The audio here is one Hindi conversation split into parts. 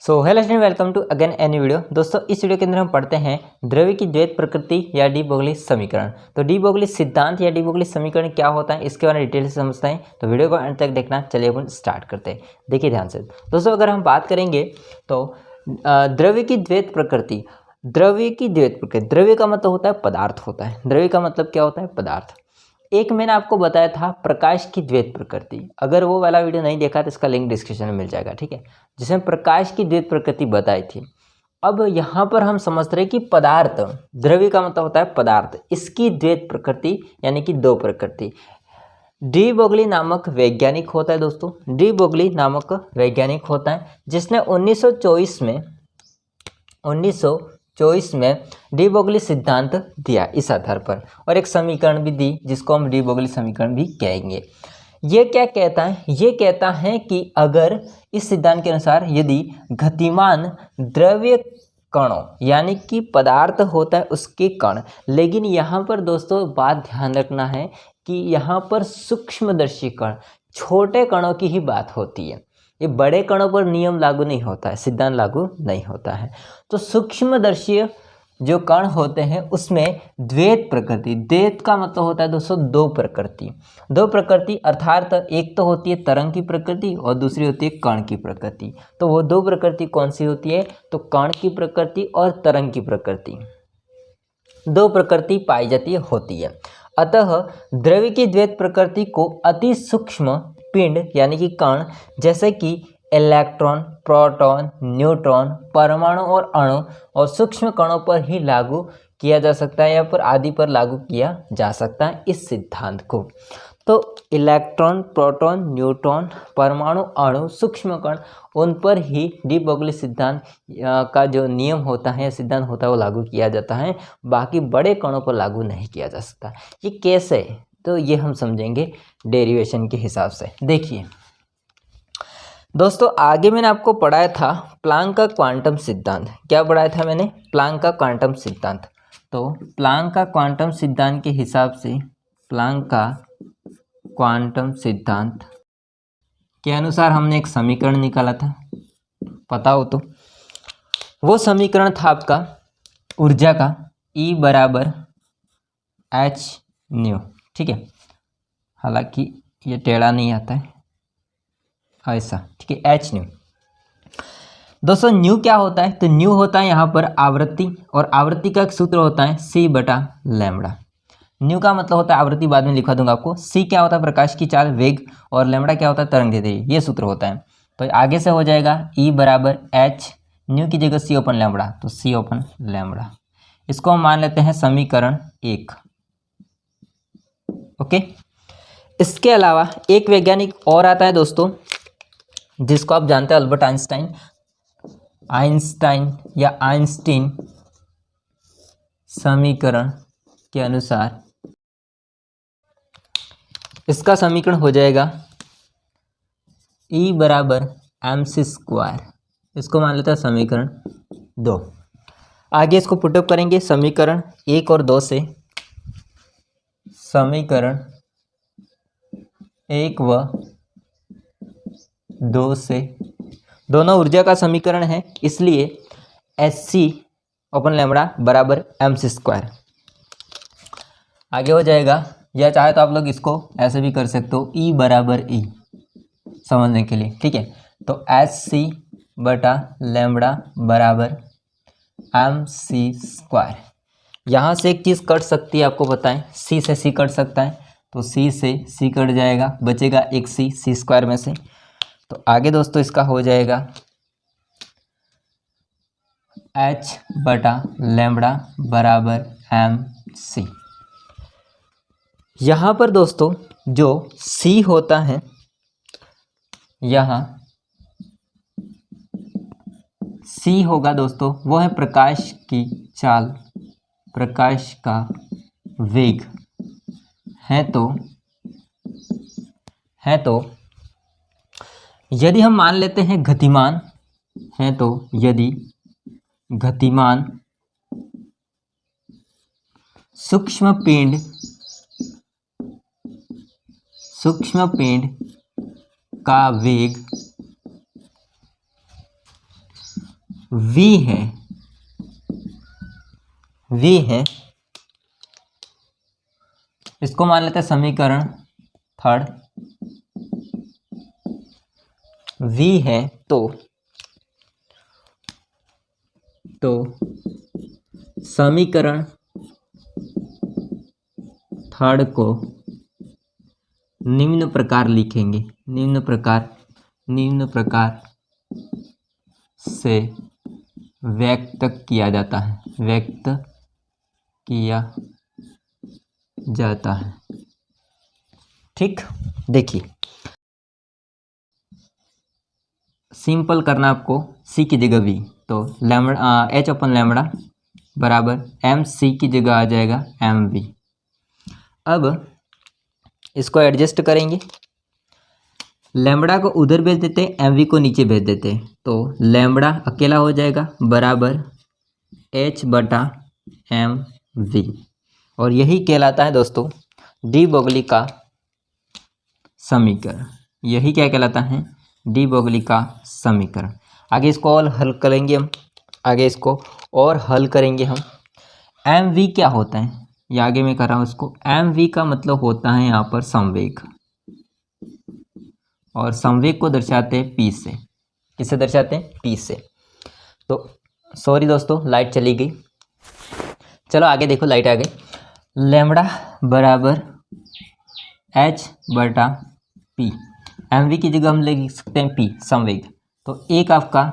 So hello student, welcome to again any video. दोस्तों, इस वीडियो के अंदर हम पढ़ते हैं द्रव्य की द्वैत प्रकृति या डी ब्रोगली समीकरण। तो डी ब्रोगली सिद्धांत या डी ब्रोगली समीकरण क्या होता है, इसके बारे में डिटेल से समझते हैं। तो वीडियो को अंत तक देखना। चलिए अपन स्टार्ट करते हैं। देखिए ध्यान से दोस्तों, अगर हम बात करेंगे तो द्रव्य की द्वैत प्रकृति, द्रव्य की द्वैत प्रकृति, द्रव्य का मतलब होता है पदार्थ होता है। द्रव्य का मतलब क्या होता है? पदार्थ। एक मैंने आपको बताया था प्रकाश की द्वैत प्रकृति। अगर वो वाला वीडियो नहीं देखा तो इसका लिंक डिस्क्रिप्शन में मिल जाएगा, ठीक है, जिसमें प्रकाश की द्वैत प्रकृति बताई थी। अब यहाँ पर हम समझ रहे हैं कि पदार्थ, द्रव्य का मतलब होता है पदार्थ, इसकी द्वैत प्रकृति यानी कि दो प्रकृति। डी ब्रोगली नामक वैज्ञानिक होता है दोस्तों, डी ब्रोगली नामक वैज्ञानिक होता है, जिसने 1924 में डी ब्रोगली सिद्धांत दिया इस आधार पर, और एक समीकरण भी दी जिसको हम डी ब्रोगली समीकरण भी कहेंगे। ये क्या कहता है? ये कहता है कि अगर इस सिद्धांत के अनुसार यदि गतिमान द्रव्य कणों यानी कि पदार्थ होता है उसके कण, लेकिन यहाँ पर दोस्तों बात ध्यान रखना है कि यहाँ पर सूक्ष्मदर्शी कण, छोटे कणों की ही बात होती है। ये बड़े कणों पर नियम लागू नहीं होता है, सिद्धांत लागू नहीं होता है। तो सूक्ष्मदर्शी जो कण होते हैं उसमें द्वैत प्रकृति, द्वैत का मतलब होता है दोस्तों दो प्रकृति। दो प्रकृति अर्थात एक तो होती है तरंग की प्रकृति और दूसरी होती है कण की प्रकृति। तो वो दो प्रकृति कौन सी होती है? तो कण की प्रकृति और तरंग की प्रकृति, दो प्रकृति पाई जाती होती है। अतः द्रव्य की द्वैत प्रकृति को अति सूक्ष्म पिंड यानी कि कण, जैसे कि इलेक्ट्रॉन, प्रोटॉन, न्यूट्रॉन, परमाणु और अणु और सूक्ष्म कणों पर ही लागू किया जा सकता है या पर आदि पर लागू किया जा सकता है इस सिद्धांत को। तो इलेक्ट्रॉन, प्रोटॉन, न्यूट्रॉन, परमाणु, अणु, सूक्ष्म कण, उन पर ही डी ब्रोगली सिद्धांत का जो नियम होता है, सिद्धांत होता है, वो लागू किया जाता है। बाकी बड़े कणों पर लागू नहीं किया जा सकता। ये कैसे? तो ये हम समझेंगे डेरिवेशन के हिसाब से। देखिए दोस्तों, आगे मैंने आपको पढ़ाया था प्लांक का क्वांटम सिद्धांत। क्या पढ़ाया था मैंने? प्लांक का क्वांटम सिद्धांत। तो प्लांक का क्वांटम सिद्धांत के हिसाब से, प्लांक का क्वांटम सिद्धांत के अनुसार हमने एक समीकरण निकाला था, पता हो तो। वो समीकरण था आपका ऊर्जा का, E बराबर एच न्यू, ठीक है। हालांकि ये टेढ़ा नहीं आता है, ऐसा, ठीक है, एच न्यू। दोस्तों न्यू क्या होता है? तो न्यू होता है यहाँ पर आवृत्ति, और आवृत्ति का एक सूत्र होता है C बटा लैम्बडा। न्यू का मतलब होता है आवृत्ति, बाद में लिखा दूंगा आपको। C क्या होता है? प्रकाश की चाल, वेग, और लैम्बडा क्या होता है? तरंग दैर्ध्य, ये सूत्र होता है। तो आगे से हो जाएगा E बराबर एच न्यू की जगह C ओपन लैम्बडा, तो C ओपन लैम्बडा। इसको हम मान लेते हैं समीकरण 1। ओके। इसके अलावा एक वैज्ञानिक और आता है दोस्तों, जिसको आप जानते हैं, अल्बर्ट आइंस्टाइन। आइंस्टाइन या आइंस्टीन समीकरण के अनुसार इसका समीकरण हो जाएगा E बराबर mc स्क्वायर। इसको मान लेते हैं समीकरण 2। आगे इसको पुटअप करेंगे समीकरण 1 और 2 से। समीकरण 1 व 2 से, दोनों ऊर्जा का समीकरण है, इसलिए Hc ओपन लैम्बडा बराबर mc स्क्वायर। आगे हो जाएगा, या चाहे तो आप लोग इसको ऐसे भी कर सकते हो, E बराबर E, समझने के लिए, ठीक है। तो Hc बटा लैम्बडा बराबर mc स्क्वायर। यहाँ से एक चीज़ कट सकती है, आपको बताएं, C से C कट सकता है, तो C से C कट जाएगा, बचेगा एक C स्क्वायर में से। तो आगे दोस्तों इसका हो जाएगा H बटा लैम्बडा बराबर mc। यहाँ पर दोस्तों जो C होता है, यहाँ C होगा दोस्तों, वो है प्रकाश की चाल, प्रकाश का वेग है। तो यदि हम मान लेते हैं गतिमान है, तो यदि गतिमान सूक्ष्म पिंड का वेग वी है, वी है, इसको मान लेते हैं समीकरण थर्ड। वी है तो समीकरण थर्ड को निम्न प्रकार लिखेंगे, निम्न प्रकार से व्यक्त किया जाता है, व्यक्त किया जाता है। ठीक, देखिए सिंपल करना आपको, सी की जगह वी, तो लैम्बडा एच अपन लैम्बडा बराबर एम सी की जगह आ जाएगा एम वी। अब इसको एडजस्ट करेंगे, लैम्बडा को उधर भेज देते हैं, एम वी को नीचे भेज देते हैं, तो लैम्बडा अकेला हो जाएगा बराबर एच बटा एम वी, और यही कहलाता है दोस्तों डी ब्रोगली का समीकरण। यही क्या कहलाता है? डी ब्रोगली का समीकरण। आगे इसको और हल करेंगे हम, एम वी क्या होता है ये आगे मैं कर रहा हूँ इसको। एम वी का मतलब होता है यहाँ पर संवेग, और संवेग को दर्शाते हैं पी से। किससे दर्शाते हैं? पी से। तो सॉरी दोस्तों, लाइट चली गई, चलो आगे देखो, लाइट आ गई। लैम्बडा बराबर एच बटा पी, एम वी की जगह हम लिख सकते हैं पी, संवेग, तो एक आपका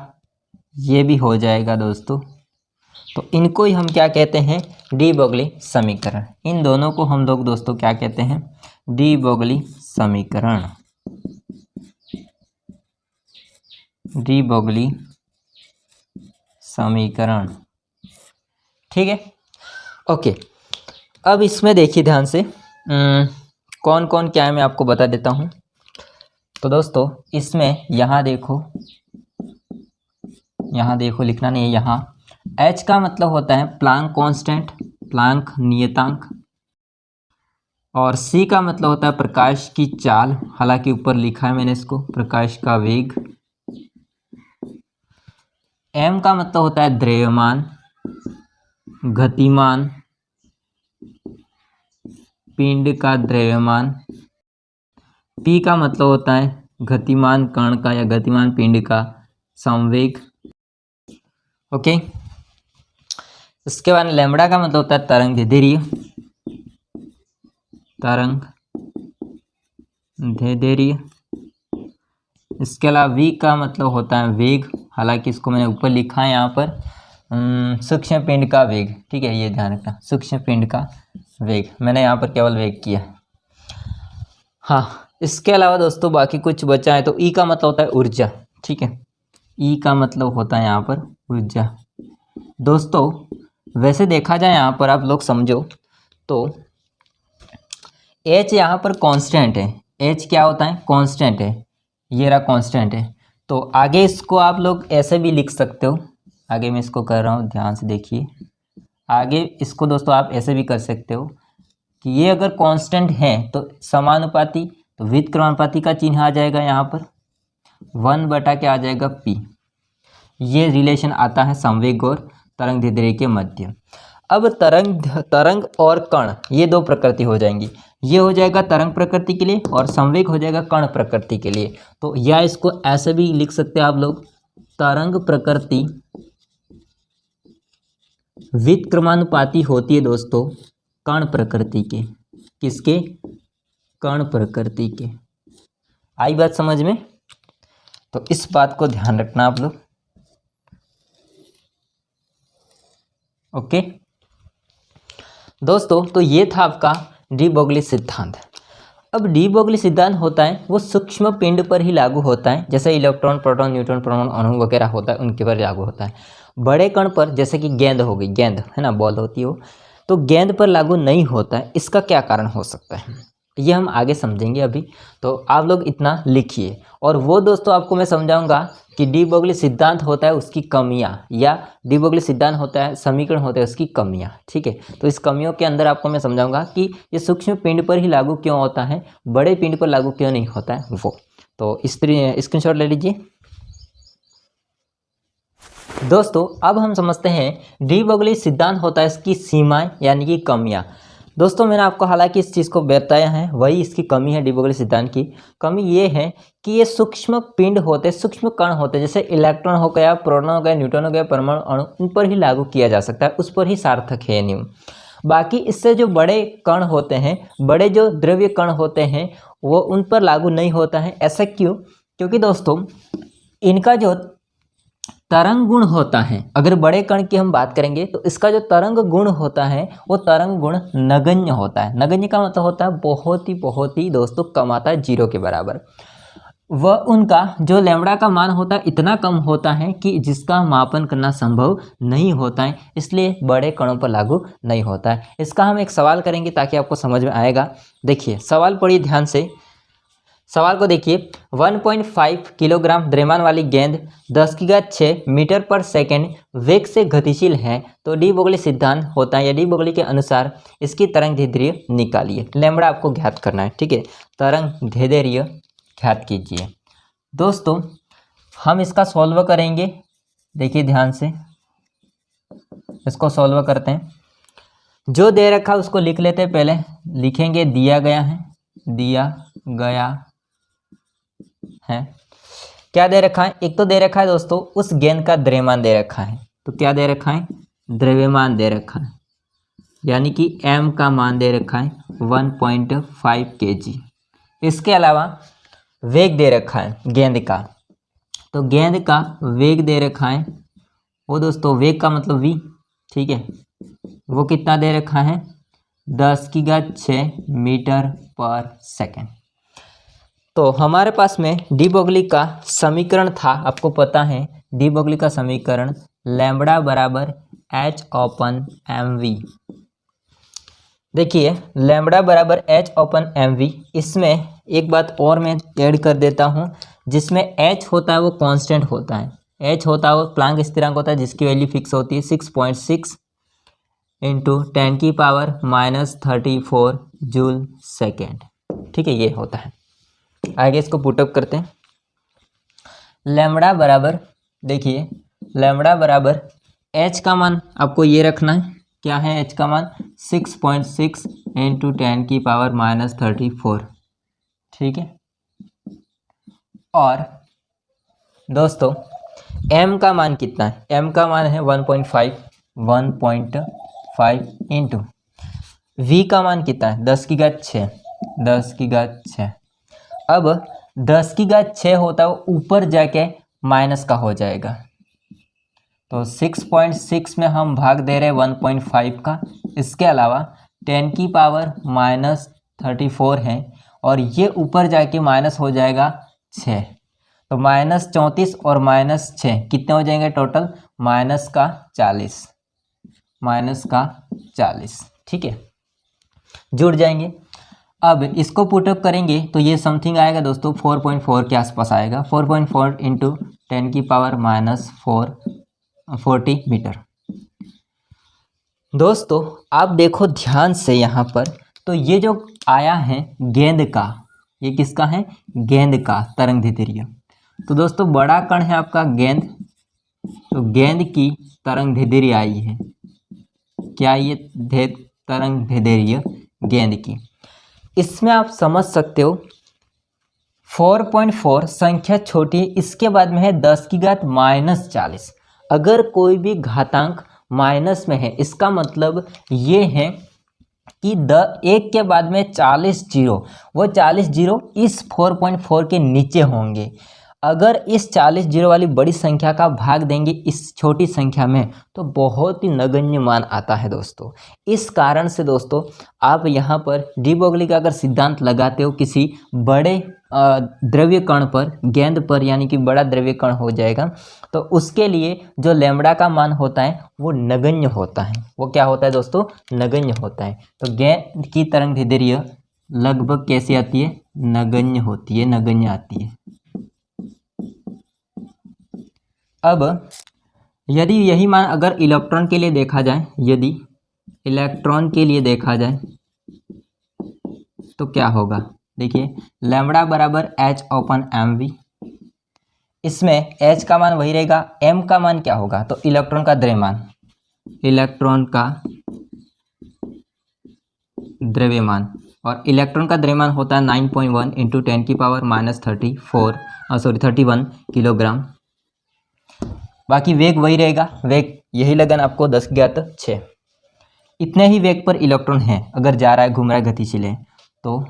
ये भी हो जाएगा दोस्तों। तो इनको ही हम क्या कहते हैं? डी ब्रोगली समीकरण। इन दोनों को हम लोग दोस्तों क्या कहते हैं? डी ब्रोगली समीकरण। डी ब्रोगली समीकरण, ठीक है, ओके। अब इसमें देखिए ध्यान से, कौन कौन क्या है मैं आपको बता देता हूँ। तो दोस्तों इसमें यहाँ देखो, लिखना नहीं है यहाँ। H का मतलब होता है प्लांक कांस्टेंट, प्लांक नियतांक, और C का मतलब होता है प्रकाश की चाल, हालांकि ऊपर लिखा है मैंने इसको प्रकाश का वेग। M का मतलब होता है द्रव्यमान, गतिमान पिंड का द्रव्यमान। P का मतलब होता है गतिमान कण का या गतिमान पिंड का संवेग, ओके। इसके बाद लैम्बडा का मतलब होता है तरंग दैर्ध्य। इसके अलावा V का मतलब होता है वेग, हालांकि इसको मैंने ऊपर लिखा है यहाँ पर सूक्ष्म पिंड का वेग, ठीक है, ये ध्यान रखना, सूक्ष्म पिंड का वेग, मैंने यहाँ पर केवल वेग किया। हाँ, इसके अलावा दोस्तों बाकी कुछ बचा है, तो E का मतलब होता है ऊर्जा, ठीक है, E का मतलब होता है यहाँ पर ऊर्जा। दोस्तों वैसे देखा जाए यहाँ पर आप लोग समझो तो H यहाँ पर कांस्टेंट है। H क्या होता है? कांस्टेंट है, ये रहा कांस्टेंट है। तो आगे इसको आप लोग ऐसे भी लिख सकते हो, आगे मैं इसको कर रहा हूँ, ध्यान से देखिए। आगे इसको दोस्तों आप ऐसे भी कर सकते हो कि ये अगर कांस्टेंट है तो समानुपाती, तो व्युत्क्रमानुपाती का चिन्ह आ जाएगा यहाँ पर, 1 बटा क्या आ जाएगा? P। ये रिलेशन आता है संवेग और तरंग दैर्ध्य के मध्य। अब तरंग और कण, ये दो प्रकृति हो जाएंगी, ये हो जाएगा तरंग प्रकृति के लिए और संवेग हो जाएगा कण प्रकृति के लिए। तो या इसको ऐसे भी लिख सकते हैं आप लोग, तरंग प्रकृति व्युत्क्रमानुपाती होती है दोस्तों कण प्रकृति के। किसके? कण प्रकृति के। आई बात समझ में? तो इस बात को ध्यान रखना आप लोग, ओके दोस्तों। तो ये था आपका डी ब्रोगली सिद्धांत। अब डी ब्रोगली सिद्धांत होता है वो सूक्ष्म पिंड पर ही लागू होता है, जैसे इलेक्ट्रॉन, प्रोटॉन, न्यूट्रॉन, परमाणु, अणु वगैरह होता है, उनके पर लागू होता है। बड़े कण पर, जैसे कि गेंद हो गई, गेंद है ना, बॉल होती है वो, तो गेंद पर लागू नहीं होता है। इसका क्या कारण हो सकता है ये हम आगे समझेंगे अभी। तो आप लोग इतना लिखिए, और वो दोस्तों आपको मैं समझाऊंगा कि डी ब्रोगली सिद्धांत होता है उसकी कमियां, या डी ब्रोगली सिद्धांत होता है समीकरण होता है उसकी कमियां, ठीक है। तो इस कमियों के अंदर आपको मैं समझाऊंगा कि ये सूक्ष्म पिंड पर ही लागू क्यों होता है, बड़े पिंड पर लागू क्यों नहीं होता है वो। तो स्क्रीनशॉट ले लीजिए। दोस्तों अब हम समझते हैं डी ब्रोगली सिद्धांत होता है इसकी सीमाएं यानी कि कमियां। दोस्तों मैंने आपको हालांकि इस चीज़ को बताया है, वही इसकी कमी है डी ब्रोगली सिद्धांत की। कमी ये है कि ये सूक्ष्म पिंड होते, सूक्ष्म कण होते, जैसे इलेक्ट्रॉन हो गया, प्रोटॉन हो गया, न्यूट्रॉन हो गया, परमाणु अणु, उन पर ही लागू किया जा सकता है, उस पर ही सार्थक है ये नियम। बाकी इससे जो बड़े कण होते हैं, बड़े जो द्रव्य कण होते हैं, वो उन पर लागू नहीं होता है। ऐसा क्यों? क्योंकि दोस्तों इनका जो तरंग गुण होता है, अगर बड़े कण की हम बात करेंगे तो इसका जो तरंग गुण होता है वो तरंग गुण नगण्य होता है। नगण्य का मतलब होता है बहुत ही दोस्तों कम आता है, 0 के बराबर। वह उनका जो लैम्बडा का मान होता है इतना कम होता है कि जिसका मापन करना संभव नहीं होता है, इसलिए बड़े कणों पर लागू नहीं होता है। इसका हम एक सवाल करेंगे ताकि आपको समझ में आएगा। देखिए सवाल पढ़िए ध्यान से, सवाल को देखिए। 1.5 किलोग्राम द्रव्यमान वाली गेंद 10⁶ मीटर पर सेकंड वेग से गतिशील है, तो डी ब्रोगली सिद्धांत होता है या डी ब्रोगली के अनुसार इसकी तरंग दैर्ध्य निकालिए। लैम्बडा आपको ज्ञात करना है, ठीक है। तरंग दैर्ध्य ज्ञात कीजिए। दोस्तों हम इसका सॉल्व करेंगे, देखिए ध्यान से, इसको सॉल्व करते हैं। जो दे रखा उसको लिख लेते हैं, पहले लिखेंगे दिया गया है, दिया गया है। क्या दे रखा है? एक तो दे रखा है दोस्तों उस गेंद का द्रव्यमान दे रखा है, तो क्या दे रखा है? द्रव्यमान दे रखा है, यानी कि m का मान दे रखा है 1.5 kg। इसके अलावा वेग दे रखा है गेंद का, तो गेंद का वेग दे रखा है, वो दोस्तों वेग का मतलब v, ठीक है, वो कितना दे रखा है? 10⁶ मीटर पर सेकेंड। तो हमारे पास में डी ब्रोगली का समीकरण था, आपको पता है डी ब्रोगली का समीकरण लैम्बडा बराबर H/mv। देखिए लैम्बडा बराबर H/mv, इसमें एक बात और मैं ऐड कर देता हूँ, जिसमें H होता है वो कांस्टेंट होता है, H होता है वो प्लांक स्थिरांक होता है, जिसकी वैल्यू फिक्स होती है 6.6 × 10⁻34 जूल सेकेंड, ठीक है, ये होता है। आगे इसको पुटअप करते हैं। लैम्बडा बराबर, देखिए लैम्बडा बराबर h का मान आपको ये रखना है, क्या है h का मान? 6.6 × 10⁻34, ठीक है। और दोस्तों m का मान कितना है? m का मान है 1.5 इंटू v का मान कितना है? 10⁶। अब 10⁶ होता है वो ऊपर जाके माइनस का हो जाएगा, तो 6.6 में हम भाग दे रहे हैं 1.5 का। इसके अलावा 10⁻34 है और ये ऊपर जाके माइनस हो जाएगा 6, तो -34 और -6 कितने हो जाएंगे टोटल? -40, ठीक है, जुड़ जाएंगे। अब इसको पुटअप करेंगे तो ये समथिंग आएगा दोस्तों 4.4 के आसपास आएगा, 4.4 × 10⁻⁴ मीटर। दोस्तों आप देखो ध्यान से यहाँ पर, तो ये जो आया है गेंद का, ये किसका है? गेंद का तरंग दैर्ध्य। तो दोस्तों बड़ा कण है आपका गेंद, तो गेंद की तरंग दैर्ध्य आई है, क्या ये तरंग दैर्ध्य गेंद की। इसमें आप समझ सकते हो 4.4 संख्या छोटी है, इसके बाद में है 10⁻⁻40। अगर कोई भी घातांक माइनस में है, इसका मतलब ये है कि 1 के बाद में 40 जीरो, वो 40 जीरो इस 4.4 के नीचे होंगे। अगर इस 40 जीरो वाली बड़ी संख्या का भाग देंगे इस छोटी संख्या में, तो बहुत ही नगण्य मान आता है दोस्तों। इस कारण से दोस्तों आप यहाँ पर डी ब्रोगली का अगर सिद्धांत लगाते हो किसी बड़े द्रव्य कण पर, गेंद पर, यानी कि बड़ा द्रव्य कण हो जाएगा, तो उसके लिए जो लैम्बडा का मान होता है वो नगण्य होता है। वो क्या होता है दोस्तों? नगण्य होता है। तो गेंद की तरंग दैर्ध्य लगभग कैसी आती है? नगण्य होती है, नगण्य आती है। अब यदि यही मान अगर इलेक्ट्रॉन के लिए देखा जाए, यदि इलेक्ट्रॉन के लिए देखा जाए तो क्या होगा? देखिए लैम्बडा बराबर H/mv, इसमें H का मान वही रहेगा, M का मान क्या होगा, तो इलेक्ट्रॉन का द्रव्यमान, और इलेक्ट्रॉन का द्रव्यमान होता है 9.1 इंटू 10⁻³ 31 किलोग्राम। बाकी वेग वही रहेगा, वेग यही लगन आपको 10⁻⁶। इतने ही वेग पर इलेक्ट्रॉन है, अगर जा रहा है, घूम रहा है, गतिशील है, तो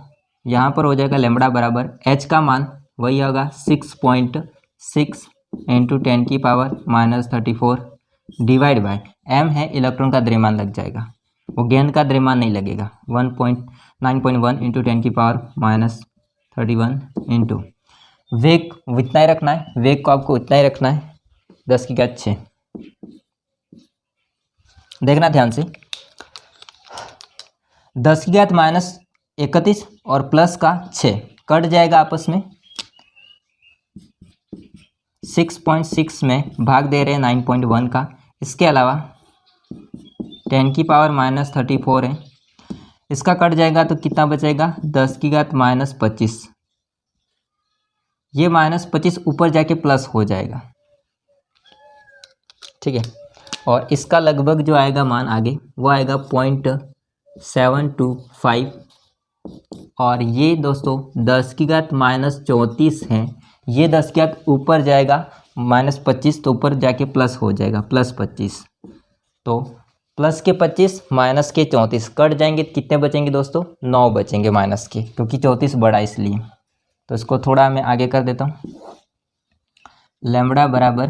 यहाँ पर हो जाएगा लैम्बडा बराबर H का मान वही होगा 6.6 इंटू 10⁻³ डिवाइड बाय M है इलेक्ट्रॉन का द्रव्यमान लग जाएगा, वो गेंद का द्रव्यमान नहीं लगेगा। 9.1 इंटू 10⁻³ इंटू वेग इतना ही रखना है, वेग को आपको इतना ही रखना है 10⁻⁶। देखना ध्यान से, 10⁻31 और प्लस का 6 कट जाएगा आपस में, 6.6 में भाग दे रहे हैं 9.1 का, इसके अलावा 10⁻34 है, इसका कट जाएगा तो कितना बचेगा 10⁻25। ये -25 ऊपर जाके प्लस हो जाएगा, ठीक है। और इसका लगभग जो आएगा मान आगे वो आएगा 0.725, और ये दोस्तों 10⁻34 है, ये 10 ऊपर जाएगा -25, तो ऊपर जाके प्लस हो जाएगा +25, तो प्लस के 25 माइनस के 34 कट जाएंगे, कितने बचेंगे दोस्तों 9 बचेंगे माइनस के, क्योंकि 34 बड़ा इसलिए। तो इसको थोड़ा मैं आगे कर देता हूँ, लैम्बडा बराबर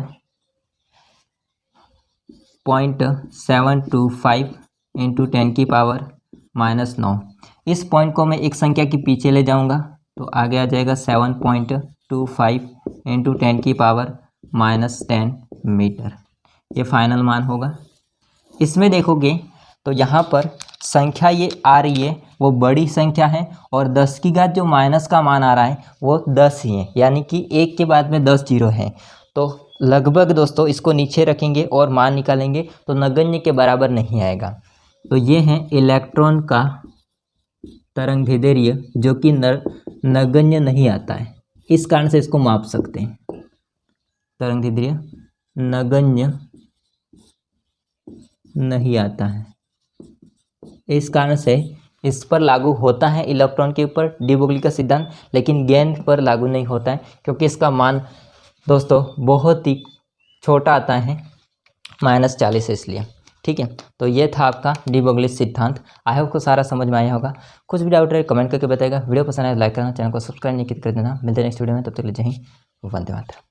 0.725 इंटू 10⁻⁹। इस पॉइंट को मैं एक संख्या के पीछे ले जाऊंगा तो आगे आ जाएगा 7.25 इंटू 10⁻⁻10 मीटर, ये फाइनल मान होगा। इसमें देखोगे तो यहाँ पर संख्या ये आ रही है वो बड़ी संख्या है, और 10 की घात जो माइनस का मान आ रहा है वो 10 ही है, यानी कि 1 के बाद में 10 जीरो हैं। तो लगभग दोस्तों इसको नीचे रखेंगे और मान निकालेंगे तो नगण्य के बराबर नहीं आएगा। तो ये है इलेक्ट्रॉन का तरंगदैर्घ्य जो कि नगण्य नहीं आता है, इस कारण से इसको माप सकते हैं। तरंगदैर्घ्य नगण्य नहीं आता है, इस कारण से इस पर लागू होता है इलेक्ट्रॉन के ऊपर डी ब्रोगली का सिद्धांत, लेकिन गेंद पर लागू नहीं होता है, क्योंकि इसका मान दोस्तों बहुत ही छोटा आता है, -40 इसलिए, ठीक है। तो ये था आपका डी ब्रोगली सिद्धांत। आई होप को सारा समझ में आया होगा। कुछ भी डाउट रहे कमेंट करके बताएगा। वीडियो पसंद आए लाइक करना, चैनल को सब्सक्राइब नहीं कर देना। मिलते हैं नेक्स्ट वीडियो में, तब तक के लिए जय हिंद, वंदे मातरम।